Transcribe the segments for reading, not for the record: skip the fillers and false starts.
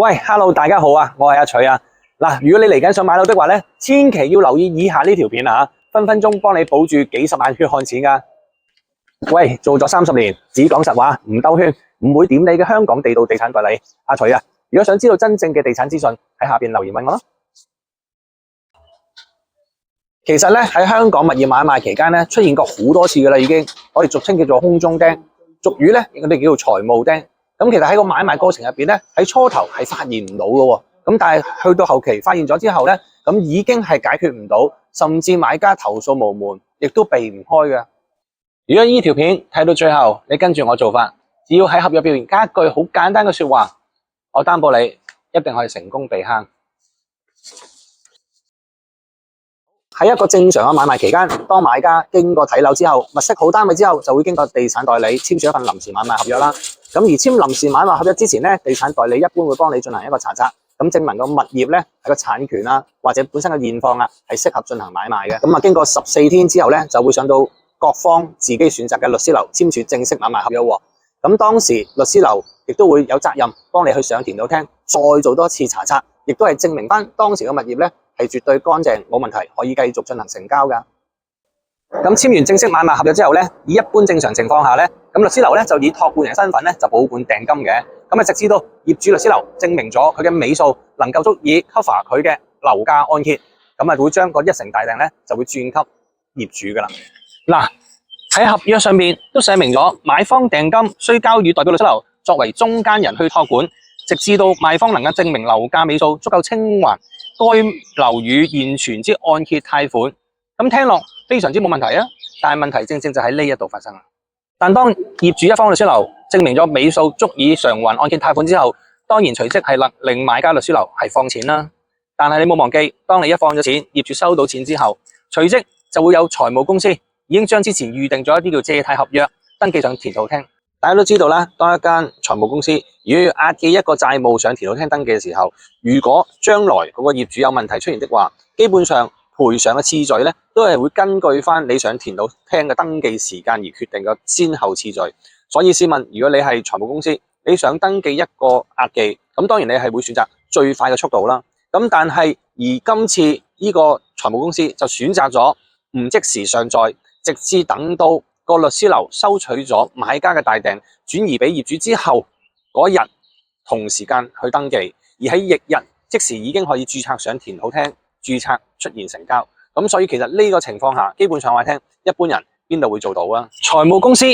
喂 ，Hello， 大家好啊，我係阿徐啊。嗱，如果你嚟緊想買樓的話咧，千祈要留意以下呢條片啊，分分鐘幫你保住幾十萬血汗錢噶。喂，做咗30年，只講實話，唔兜圈，唔會點你嘅香港地道地產代理阿徐啊。如果想知道真正嘅地產資訊，喺下邊留言問我啦。其實咧喺香港物業買賣期間咧，出現過好多次噶啦，已經我哋俗稱叫做空中釘，俗語咧我哋叫做財務釘。咁其實喺個買賣過程入邊咧，喺初頭係發現唔到嘅，咁但係去到後期發現咗之後咧，咁已經係解決唔到，甚至買家投訴無門，亦都避唔開嘅。如果呢條片睇到最後，你跟住我做法，只要喺合約表現加一句好簡單嘅說話，我擔保你一定可以成功避坑。喺一個正常嘅買賣期間，當買家經過睇樓之後，物色好單位之後，就會經過地產代理簽署一份臨時買賣合約啦。咁而簽臨時買賣合約之前咧，地產代理一般會幫你進行一個查冊，咁證明個物業咧係個產權啊，或者本身嘅現況啊係適合進行買賣嘅。咁啊，經過14天之後咧，就會上到各方自己選擇嘅律師樓簽署正式買賣合約。咁當時律師樓亦都會有責任幫你去上田土廳，再做多次查冊，亦都係證明翻當時嘅物業咧係絕對乾淨冇問題，可以繼續進行成交㗎。咁簽完正式買賣合約之後咧，以一般正常情況下咧，咁律師樓咧就以託管人身份咧就保管訂金嘅。咁啊，直至到業主律師樓證明咗佢嘅尾數能夠足以 cover 佢嘅樓價按揭，咁啊會將個1成大訂咧就會轉給業主㗎啦。嗱，喺合約上面都寫明咗，買方訂金需交予代表律師樓作為中間人去託管，直至到賣方能夠證明樓價尾數足夠清還該樓宇現存之按揭貸款。咁聽落非常之冇問題啊，但係問題正正就喺呢一度發生啦。但當業主一方律師樓證明咗尾數足以償還按揭貸款之後，當然隨即係令買家律師樓係放錢啦。但係你冇忘記，當你一放咗錢，業主收到錢之後，隨即就會有財務公司已經將之前預定咗一啲叫借貸合約登記上田土廳。大家都知道啦，當一間財務公司如果要押記一個債務上田土廳登記嘅時候，如果將來嗰個業主有問題出現的話，基本上賠償嘅次序咧，都係會根據翻你上田土廳嘅登記時間而決定嘅先後次序。所以試問，如果你係財務公司，你想登記一個押記，咁當然你係會選擇最快嘅速度啦。咁但係而今次呢個財務公司就選擇咗唔即時上載，直至等到個律師樓收取咗買家嘅大訂，轉移俾業主之後嗰日同時間去登記，而喺翌日即時已經可以註冊上田土廳，註冊出現成交。咁所以其實呢個情況下，基本上我聽一般人邊度會做到啊？財務公司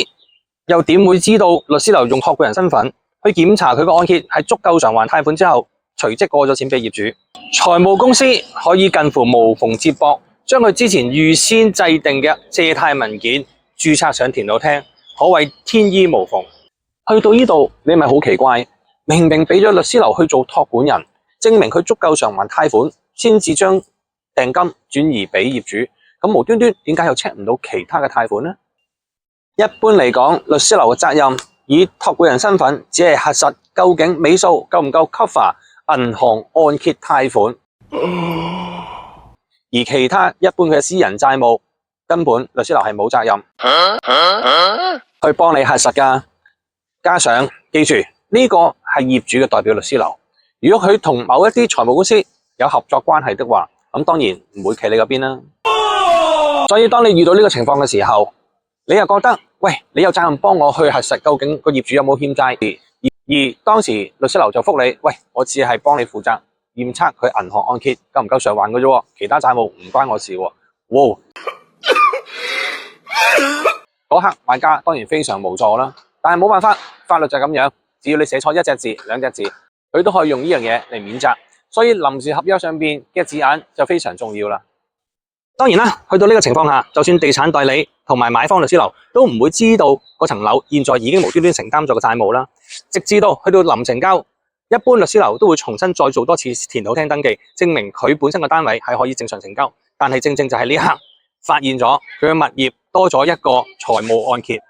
又點會知道律師樓用託管人身份去檢查佢個按揭係足夠償還貸款之後，隨即過咗錢俾業主？財務公司可以近乎無縫接駁，將佢之前預先制定嘅借貸文件註冊上田土廳，可謂天衣無縫。去到呢度，你咪好奇怪，明明俾咗律師樓去做託管人，證明佢足夠償還貸款，先至將訂金轉移俾業主，咁無端端點解又 check 唔到其他嘅貸款呢？一般嚟講，律師樓嘅責任以託管人身份，只係核實究竟尾數夠唔夠 cover 銀行按揭貸款，而其他一般嘅私人債務，根本律師樓係冇責任去幫你核實噶。加上記住呢個係業主嘅代表律師樓，如果佢同某一啲財務公司有合作關係的話，咁當然唔會企你嗰邊啦。所以當你遇到呢個情況嘅時候，你又覺得喂，你有責任幫我去核實究竟個業主有冇欠債，而當時律師樓就覆你，喂，我只係幫你負責驗測佢銀行按揭夠唔夠償還嘅啫，其他債務唔關我事喎。哇！嗰刻買家當然非常無助啦，但係冇辦法，法律就係咁樣，只要你寫錯1隻字、2隻字，佢都可以用呢樣嘢嚟免責。所以臨時合約上邊嘅字眼就非常重要啦。當然啦，去到呢個情況下，就算地產代理同埋買方律師樓都唔會知道嗰層樓現在已經無端端承擔咗個債務啦。直至到去到臨成交，一般律師樓都會重新再做多次田土廳登記，證明佢本身嘅單位係可以正常成交。但係正正就係呢一刻發現咗佢嘅物業多咗一個財務按揭。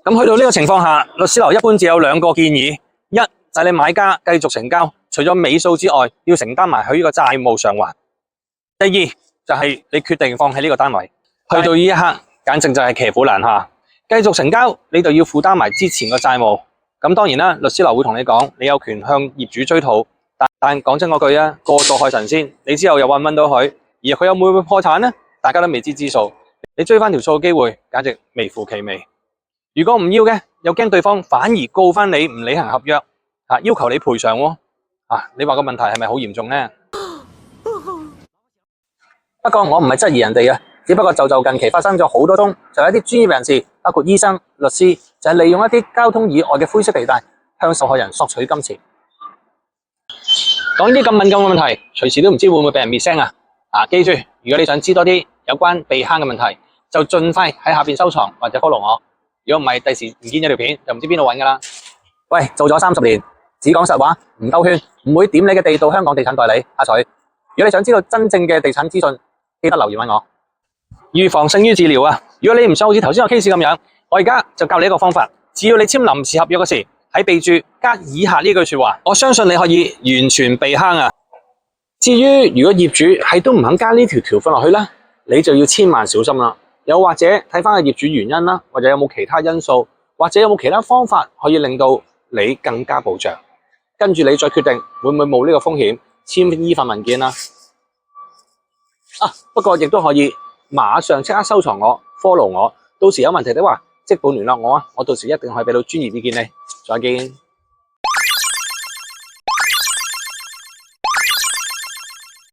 咁去到呢個情況下，律師樓一般只有2個建議：一就係你買家繼續成交，除咗尾數之外，要承擔埋佢呢個債務償還；第二就係你決定放棄呢個單位，去到呢一刻簡直就係騎虎難下。繼續成交，你就要負擔埋之前嘅債務，咁當然啦，律師樓會同你講，你有權向業主追討，但講真嗰句啊，過錯害神仙，你之後又搵唔搵到佢，而佢又會唔會破產呢？大家都未知之數，你追翻條數嘅機會簡直微乎其微。如果唔要嘅，又驚對方反而告翻你唔履行合約，要求你賠償喎。你話個問題係咪好嚴重呢？不過我唔係質疑人哋嘅，只不過就近期發生咗好多宗，就有一啲專業人士，包括醫生、律師，就係利用一啲交通以外嘅灰色地帶，向受害人索取金錢。講呢啲咁敏感嘅問題，隨時都唔知會唔會俾人滅聲啊！記住，如果你想知多啲有關避坑嘅問題，就盡快喺下邊收藏或者 follow我。如果唔係，第時唔見咗條片，就唔知邊度揾噶啦。喂，做咗30年，只講實話，唔兜圈，唔會點你嘅地道香港地產代理阿水。如果你想知道真正嘅地產資訊，記得留言揾我。預防勝於治療啊！如果你唔想好似頭先個 case 咁樣，我而家就教你一個方法。只要你簽臨時合約嗰時，喺備註加以下呢句說話，我相信你可以完全避坑啊！至於如果業主係都唔肯加呢條條款落去啦，你就要千萬小心啦。又或者睇翻個業主原因啦，或者有冇其他因素，或者有冇其他方法可以令到你更加保障。跟住你再決定會唔會冒呢個風險簽呢份文件啦。不過亦都可以馬上即刻收藏我 follow 我，到時有問題的話即管聯絡我啊，我到時一定可以俾到專業意見你。再見。